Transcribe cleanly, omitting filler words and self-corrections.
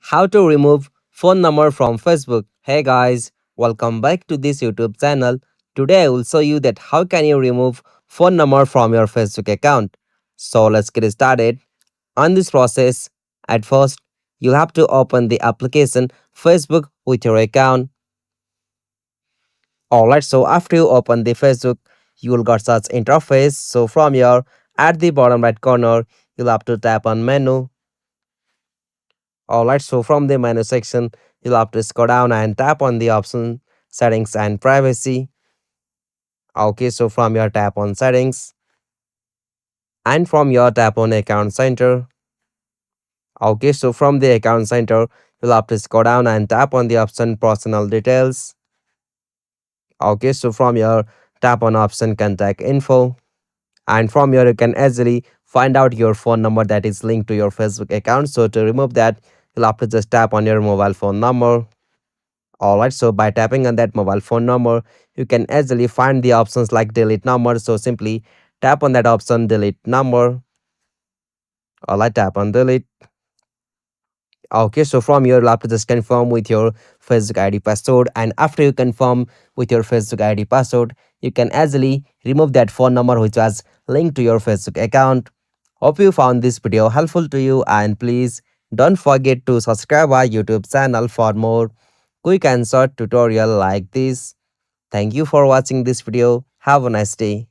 How to remove phone number from Facebook. Hey guys, welcome back to this YouTube channel. Today I will show you that how can you remove phone number from your Facebook account. So let's get started. On this process, at first you'll have to open the application Facebook with your account. Alright, so after you open the Facebook, you will got such interface. So from here, at the bottom right corner, you'll have to tap on menu. Alright, so from the menu section, you'll have to scroll down and tap on the option settings and privacy. Okay, so from your tap on settings and from your tap on account center. Okay, so from the account center, you'll have to scroll down and tap on the option personal details. Okay, so from your tap on option contact info. And from here you can easily find out your phone number that is linked to your Facebook account. So to remove that, you'll have to just tap on your mobile phone number. Alright, so by tapping on that mobile phone number, you can easily find the options like delete number. So simply tap on that option delete number. Alright, tap on delete. Okay, so from here you'll have to just confirm with your Facebook ID password, and after you confirm with your Facebook ID password, you can easily remove that phone number which was linked to your Facebook account. Hope you found this video helpful to you, and please don't forget to subscribe our YouTube channel for more quick and short tutorial like this. Thank you for watching this video. Have a nice day.